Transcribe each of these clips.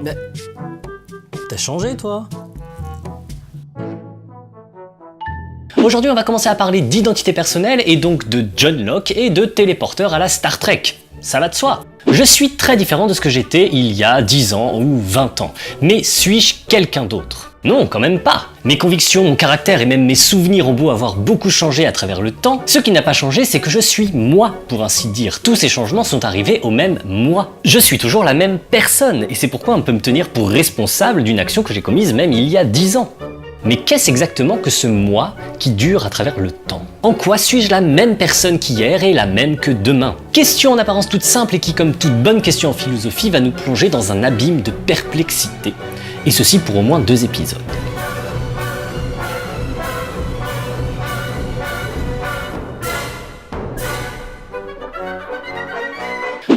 Mais... T'as changé, toi? Aujourd'hui, on va commencer à parler d'identité personnelle et donc de John Locke et de téléporteurs à la Star Trek. Ça va de soi. Je suis très différent de ce que j'étais il y a 10 ans ou 20 ans. Mais suis-je quelqu'un d'autre? Non, quand même pas. Mes convictions, mon caractère et même mes souvenirs ont beau avoir beaucoup changé à travers le temps, ce qui n'a pas changé, c'est que je suis moi, pour ainsi dire. Tous ces changements sont arrivés au même moi. Je suis toujours la même personne, et c'est pourquoi on peut me tenir pour responsable d'une action que j'ai commise même il y a 10 ans. Mais qu'est-ce exactement que ce moi qui dure à travers le temps? En quoi suis-je la même personne qu'hier et la même que demain? Question en apparence toute simple et qui, comme toute bonne question en philosophie, va nous plonger dans un abîme de perplexité. Et ceci pour au moins 2 épisodes.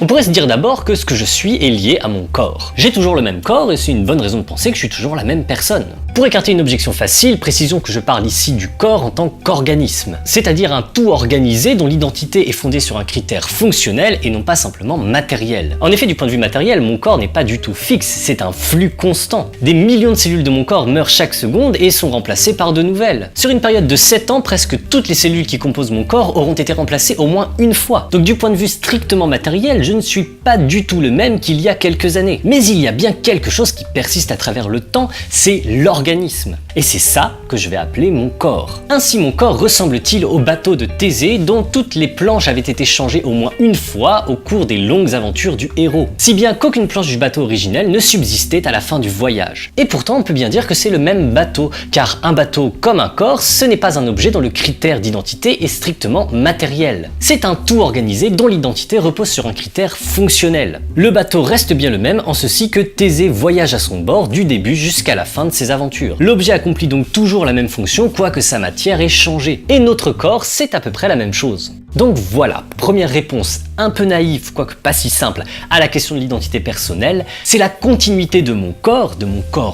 On pourrait se dire d'abord que ce que je suis est lié à mon corps. J'ai toujours le même corps et c'est une bonne raison de penser que je suis toujours la même personne. Pour écarter une objection facile, précisons que je parle ici du corps en tant qu'organisme, c'est-à-dire un tout organisé dont l'identité est fondée sur un critère fonctionnel et non pas simplement matériel. En effet, du point de vue matériel, mon corps n'est pas du tout fixe, c'est un flux constant. Des millions de cellules de mon corps meurent chaque seconde et sont remplacées par de nouvelles. Sur une période de 7 ans, presque toutes les cellules qui composent mon corps auront été remplacées au moins une fois. Donc du point de vue strictement matériel, je ne suis pas du tout le même qu'il y a quelques années. Mais il y a bien quelque chose qui persiste à travers le temps, c'est l'organisme. Et c'est ça que je vais appeler mon corps. Ainsi mon corps ressemble-t-il au bateau de Thésée dont toutes les planches avaient été changées au moins une fois au cours des longues aventures du héros. Si bien qu'aucune planche du bateau originel ne subsistait à la fin du voyage. Et pourtant on peut bien dire que c'est le même bateau, car un bateau comme un corps, ce n'est pas un objet dont le critère d'identité est strictement matériel. C'est un tout organisé dont l'identité repose sur un critère fonctionnel. Le bateau reste bien le même en ceci que Thésée voyage à son bord du début jusqu'à la fin de ses aventures. L'objet accomplit donc toujours la même fonction, quoique sa matière ait changé. Et notre corps, c'est à peu près la même chose. Donc voilà, première réponse un peu naïve, quoique pas si simple, à la question de l'identité personnelle, c'est la continuité de mon corps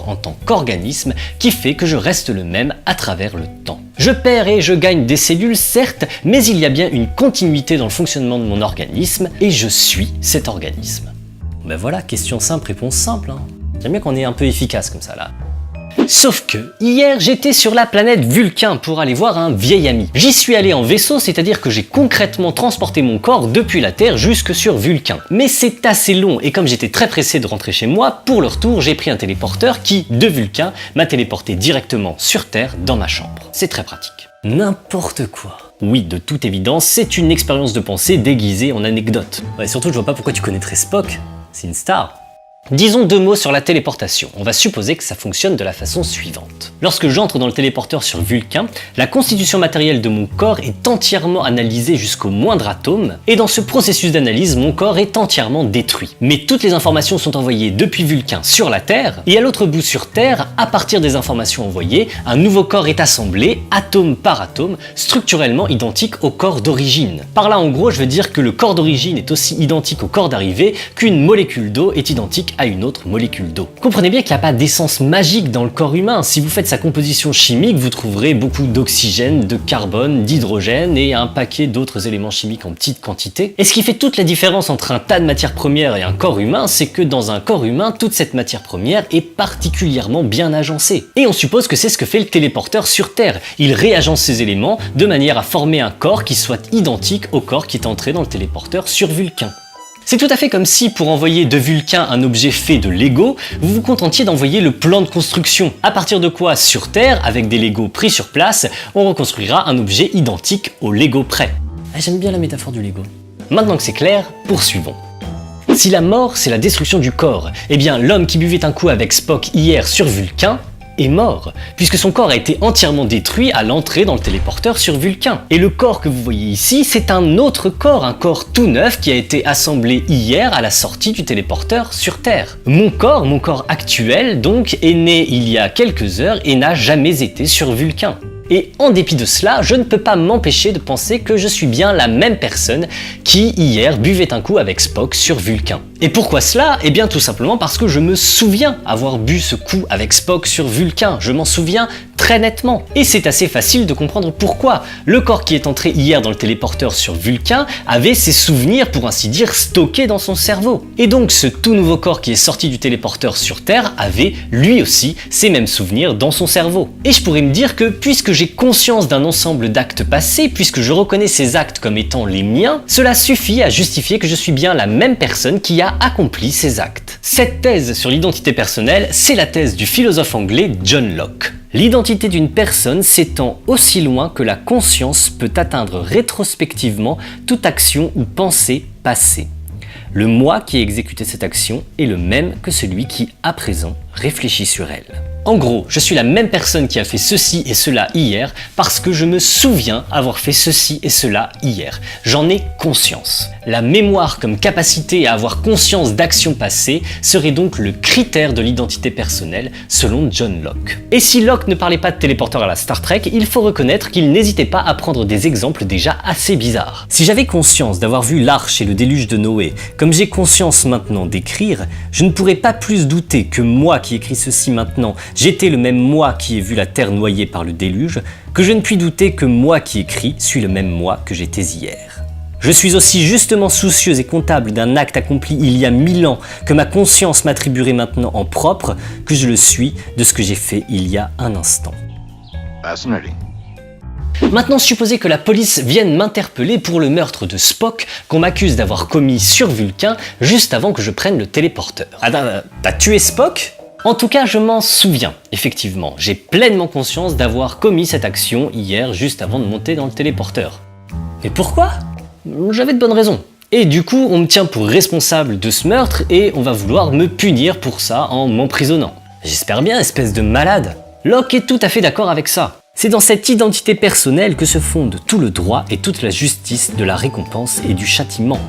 en tant qu'organisme, qui fait que je reste le même à travers le temps. Je perds et je gagne des cellules, certes, mais il y a bien une continuité dans le fonctionnement de mon organisme, et je suis cet organisme. Ben voilà, question simple, réponse simple. J'aime bien qu'on est un peu efficace comme ça là. Sauf que, hier j'étais sur la planète Vulcain pour aller voir un vieil ami. J'y suis allé en vaisseau, c'est-à-dire que j'ai concrètement transporté mon corps depuis la Terre jusque sur Vulcain. Mais c'est assez long et comme j'étais très pressé de rentrer chez moi, pour le retour j'ai pris un téléporteur qui, de Vulcain, m'a téléporté directement sur Terre dans ma chambre. C'est très pratique. N'importe quoi. Oui, de toute évidence, c'est une expérience de pensée déguisée en anecdote. Ouais, surtout je vois pas pourquoi tu connaîtrais Spock, c'est une star. Disons 2 mots sur la téléportation. On va supposer que ça fonctionne de la façon suivante. Lorsque j'entre dans le téléporteur sur Vulcain, la constitution matérielle de mon corps est entièrement analysée jusqu'au moindre atome, et dans ce processus d'analyse, mon corps est entièrement détruit. Mais toutes les informations sont envoyées depuis Vulcain sur la Terre, et à l'autre bout sur Terre, à partir des informations envoyées, un nouveau corps est assemblé, atome par atome, structurellement identique au corps d'origine. Par là, en gros, je veux dire que le corps d'origine est aussi identique au corps d'arrivée qu'une molécule d'eau est identique à une autre molécule d'eau. Comprenez bien qu'il n'y a pas d'essence magique dans le corps humain. Si vous faites sa composition chimique, vous trouverez beaucoup d'oxygène, de carbone, d'hydrogène et un paquet d'autres éléments chimiques en petite quantité. Et ce qui fait toute la différence entre un tas de matières premières et un corps humain, c'est que dans un corps humain, toute cette matière première est particulièrement bien agencée. Et on suppose que c'est ce que fait le téléporteur sur Terre. Il réagence ces éléments de manière à former un corps qui soit identique au corps qui est entré dans le téléporteur sur Vulcain. C'est tout à fait comme si, pour envoyer de Vulcain un objet fait de Lego, vous vous contentiez d'envoyer le plan de construction. À partir de quoi, sur Terre, avec des Lego pris sur place, on reconstruira un objet identique au Lego prêt. Ah, j'aime bien la métaphore du Lego. Maintenant que c'est clair, poursuivons. Si la mort, c'est la destruction du corps, eh bien l'homme qui buvait un coup avec Spock hier sur Vulcain est mort, puisque son corps a été entièrement détruit à l'entrée dans le téléporteur sur Vulcain. Et le corps que vous voyez ici, c'est un autre corps, un corps tout neuf qui a été assemblé hier à la sortie du téléporteur sur Terre. Mon corps actuel donc, est né il y a quelques heures et n'a jamais été sur Vulcain. Et en dépit de cela, je ne peux pas m'empêcher de penser que je suis bien la même personne qui, hier, buvait un coup avec Spock sur Vulcain. Et pourquoi cela? Eh bien tout simplement parce que je me souviens avoir bu ce coup avec Spock sur Vulcain. Je m'en souviens très nettement. Et c'est assez facile de comprendre pourquoi. Le corps qui est entré hier dans le téléporteur sur Vulcain avait ses souvenirs, pour ainsi dire, stockés dans son cerveau. Et donc ce tout nouveau corps qui est sorti du téléporteur sur Terre avait, lui aussi, ces mêmes souvenirs dans son cerveau. Et je pourrais me dire que, puisque j'ai conscience d'un ensemble d'actes passés, puisque je reconnais ces actes comme étant les miens, cela suffit à justifier que je suis bien la même personne qui a accompli ces actes. Cette thèse sur l'identité personnelle, c'est la thèse du philosophe anglais John Locke. L'identité d'une personne s'étend aussi loin que la conscience peut atteindre rétrospectivement toute action ou pensée passée. Le moi qui a exécuté cette action est le même que celui qui, à présent, réfléchit sur elle. En gros, je suis la même personne qui a fait ceci et cela hier parce que je me souviens avoir fait ceci et cela hier. J'en ai conscience. La mémoire comme capacité à avoir conscience d'actions passées serait donc le critère de l'identité personnelle selon John Locke. Et si Locke ne parlait pas de téléporteur à la Star Trek, il faut reconnaître qu'il n'hésitait pas à prendre des exemples déjà assez bizarres. Si j'avais conscience d'avoir vu l'arche et le déluge de Noé, comme j'ai conscience maintenant d'écrire, je ne pourrais pas plus douter que moi qui écris ceci maintenant, j'étais le même moi qui ai vu la terre noyée par le déluge, que je ne puis douter que moi qui écris suis le même moi que j'étais hier. Je suis aussi justement soucieux et comptable d'un acte accompli il y a 1000 ans que ma conscience m'attribuerait maintenant en propre, que je le suis de ce que j'ai fait il y a un instant. Fascinating. Maintenant, supposez que la police vienne m'interpeller pour le meurtre de Spock qu'on m'accuse d'avoir commis sur Vulcain juste avant que je prenne le téléporteur. Ah, t'as tué Spock ? En tout cas, je m'en souviens, effectivement. J'ai pleinement conscience d'avoir commis cette action hier juste avant de monter dans le téléporteur. Et pourquoi ? J'avais de bonnes raisons. Et du coup, on me tient pour responsable de ce meurtre et on va vouloir me punir pour ça en m'emprisonnant. J'espère bien, espèce de malade. Locke est tout à fait d'accord avec ça. C'est dans cette identité personnelle que se fonde tout le droit et toute la justice de la récompense et du châtiment.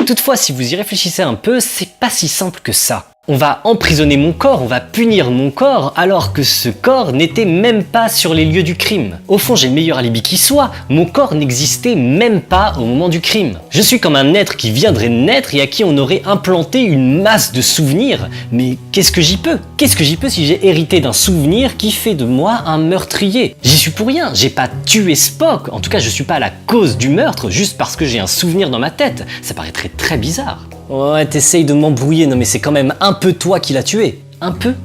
Toutefois, si vous y réfléchissez un peu, c'est pas si simple que ça. On va emprisonner mon corps, on va punir mon corps, alors que ce corps n'était même pas sur les lieux du crime. Au fond, j'ai le meilleur alibi qui soit, mon corps n'existait même pas au moment du crime. Je suis comme un être qui viendrait de naître et à qui on aurait implanté une masse de souvenirs. Mais qu'est-ce que j'y peux ? Qu'est-ce que j'y peux si j'ai hérité d'un souvenir qui fait de moi un meurtrier ? J'y suis pour rien, j'ai pas tué Spock, en tout cas je suis pas à la cause du meurtre juste parce que j'ai un souvenir dans ma tête. Ça paraîtrait très bizarre. Ouais, t'essayes de m'embrouiller, non mais c'est quand même un peu toi qui l'as tué. Un peu ?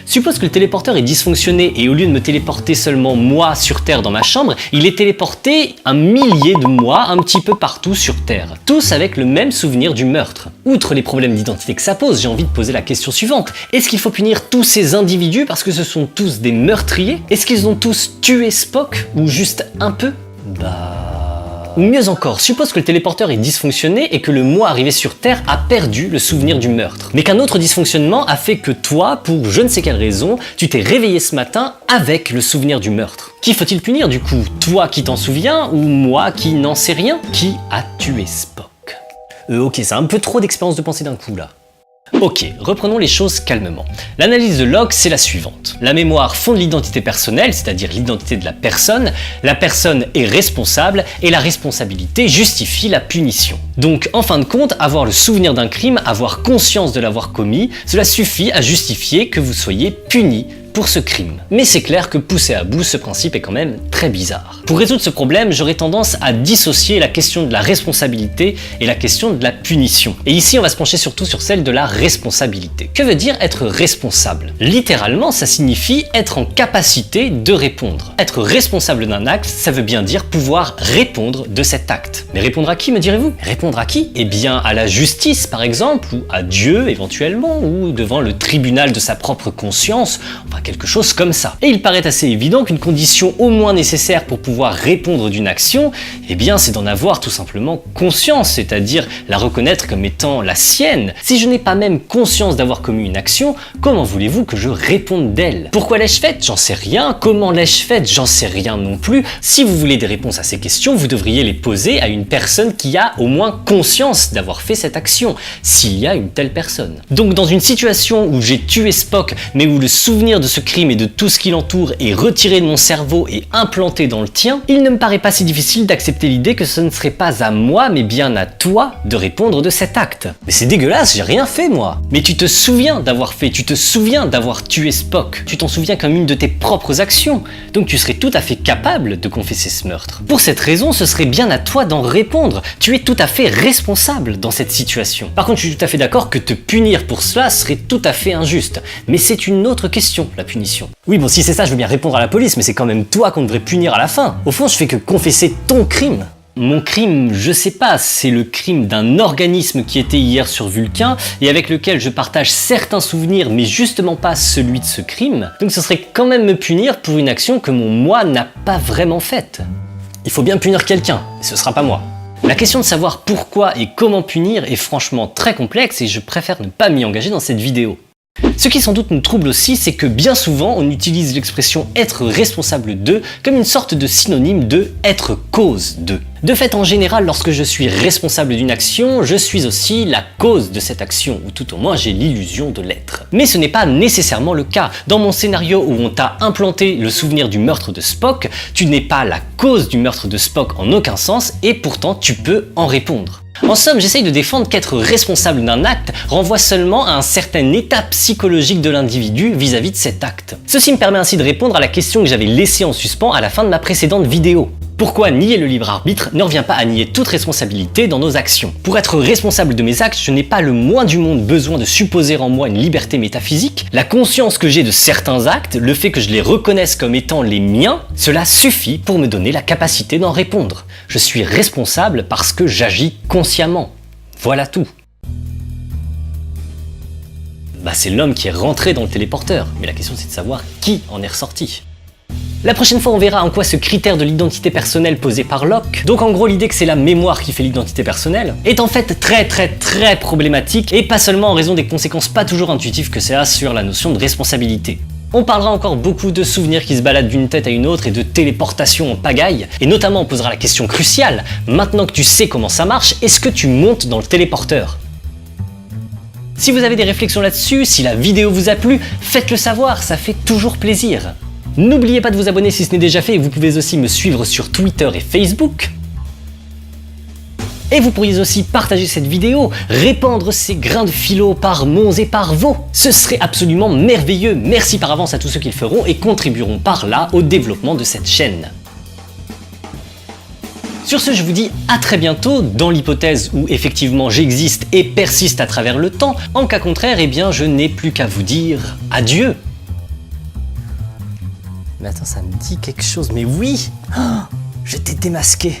Suppose que le téléporteur est dysfonctionné et au lieu de me téléporter seulement moi sur Terre dans ma chambre, il est téléporté un millier de moi un petit peu partout sur Terre. Tous avec le même souvenir du meurtre. Outre les problèmes d'identité que ça pose, j'ai envie de poser la question suivante. Est-ce qu'il faut punir tous ces individus parce que ce sont tous des meurtriers ? Est-ce qu'ils ont tous tué Spock ou juste un peu ? Ou mieux encore, suppose que le téléporteur est dysfonctionné et que le moi arrivé sur Terre a perdu le souvenir du meurtre. Mais qu'un autre dysfonctionnement a fait que toi, pour je ne sais quelle raison, tu t'es réveillé ce matin avec le souvenir du meurtre. Qui faut-il punir du coup ? Toi qui t'en souviens ou moi qui n'en sais rien ? Qui a tué Spock ? Ok, c'est un peu trop d'expérience de pensée d'un coup là. Ok, reprenons les choses calmement. L'analyse de Locke, c'est la suivante. La mémoire fonde l'identité personnelle, c'est-à-dire l'identité de la personne est responsable et la responsabilité justifie la punition. Donc, en fin de compte, avoir le souvenir d'un crime, avoir conscience de l'avoir commis, cela suffit à justifier que vous soyez puni pour ce crime. Mais c'est clair que poussé à bout, ce principe est quand même très bizarre. Pour résoudre ce problème, j'aurais tendance à dissocier la question de la responsabilité et la question de la punition. Et ici, on va se pencher surtout sur celle de la responsabilité. Que veut dire être responsable ? Littéralement, ça signifie être en capacité de répondre. Être responsable d'un acte, ça veut bien dire pouvoir répondre de cet acte. Mais répondre à qui, me direz-vous ? Répondre à qui ? Eh bien, à la justice, par exemple, ou à Dieu, éventuellement, ou devant le tribunal de sa propre conscience, enfin quelque chose comme ça. Et il paraît assez évident qu'une condition au moins nécessaire pour pouvoir répondre d'une action, eh bien c'est d'en avoir tout simplement conscience, c'est-à-dire la reconnaître comme étant la sienne. Si je n'ai pas même conscience d'avoir commis une action, comment voulez-vous que je réponde d'elle ? Pourquoi l'ai-je faite ? J'en sais rien. Comment l'ai-je faite ? J'en sais rien non plus. Si vous voulez des réponses à ces questions, vous devriez les poser à une personne qui a au moins conscience d'avoir fait cette action, s'il y a une telle personne. Donc dans une situation où j'ai tué Spock, mais où le souvenir de ce crime et de tout ce qui l'entoure est retiré de mon cerveau et implanté dans le tien, il ne me paraît pas si difficile d'accepter l'idée que ce ne serait pas à moi mais bien à toi de répondre de cet acte. Mais c'est dégueulasse, j'ai rien fait moi. Mais tu te souviens d'avoir fait, tu te souviens d'avoir tué Spock, tu t'en souviens comme une de tes propres actions, donc tu serais tout à fait capable de confesser ce meurtre. Pour cette raison, ce serait bien à toi d'en répondre, tu es tout à fait responsable dans cette situation. Par contre, je suis tout à fait d'accord que te punir pour cela serait tout à fait injuste, mais c'est une autre question, la punition. Oui bon, si c'est ça, je veux bien répondre à la police, mais c'est quand même toi qu'on devrait punir à la fin. Au fond, je fais que confesser ton crime. Mon crime, je sais pas, c'est le crime d'un organisme qui était hier sur Vulcain et avec lequel je partage certains souvenirs mais justement pas celui de ce crime. Donc ce serait quand même me punir pour une action que mon moi n'a pas vraiment faite. Il faut bien punir quelqu'un, et ce sera pas moi. La question de savoir pourquoi et comment punir est franchement très complexe et je préfère ne pas m'y engager dans cette vidéo. Ce qui sans doute nous trouble aussi, c'est que bien souvent on utilise l'expression être responsable de comme une sorte de synonyme de être cause de. De fait, en général, lorsque je suis responsable d'une action, je suis aussi la cause de cette action, ou tout au moins j'ai l'illusion de l'être. Mais ce n'est pas nécessairement le cas. Dans mon scénario où on t'a implanté le souvenir du meurtre de Spock, tu n'es pas la cause du meurtre de Spock en aucun sens, et pourtant tu peux en répondre. En somme, j'essaye de défendre qu'être responsable d'un acte renvoie seulement à un certain état psychologique de l'individu vis-à-vis de cet acte. Ceci me permet ainsi de répondre à la question que j'avais laissée en suspens à la fin de ma précédente vidéo. Pourquoi nier le libre arbitre ne revient pas à nier toute responsabilité dans nos actions? Pour être responsable de mes actes, je n'ai pas le moins du monde besoin de supposer en moi une liberté métaphysique. La conscience que j'ai de certains actes, le fait que je les reconnaisse comme étant les miens, cela suffit pour me donner la capacité d'en répondre. Je suis responsable parce que j'agis consciemment. Voilà tout. Bah c'est l'homme qui est rentré dans le téléporteur, mais la question c'est de savoir qui en est ressorti. La prochaine fois on verra en quoi ce critère de l'identité personnelle posé par Locke, donc en gros l'idée que c'est la mémoire qui fait l'identité personnelle, est en fait très problématique et pas seulement en raison des conséquences pas toujours intuitives que ça a sur la notion de responsabilité. On parlera encore beaucoup de souvenirs qui se baladent d'une tête à une autre et de téléportation en pagaille, et notamment on posera la question cruciale, maintenant que tu sais comment ça marche, est-ce que tu montes dans le téléporteur ? Si vous avez des réflexions là-dessus, si la vidéo vous a plu, faites-le savoir, ça fait toujours plaisir. N'oubliez pas de vous abonner si ce n'est déjà fait et vous pouvez aussi me suivre sur Twitter et Facebook. Et vous pourriez aussi partager cette vidéo, répandre ces grains de philo par mons et par vos. Ce serait absolument merveilleux. Merci par avance à tous ceux qui le feront et contribueront par là au développement de cette chaîne. Sur ce, je vous dis à très bientôt, dans l'hypothèse où effectivement j'existe et persiste à travers le temps. En cas contraire, eh bien je n'ai plus qu'à vous dire adieu. Mais attends, ça me dit quelque chose, mais oui, oh, je t'ai démasqué.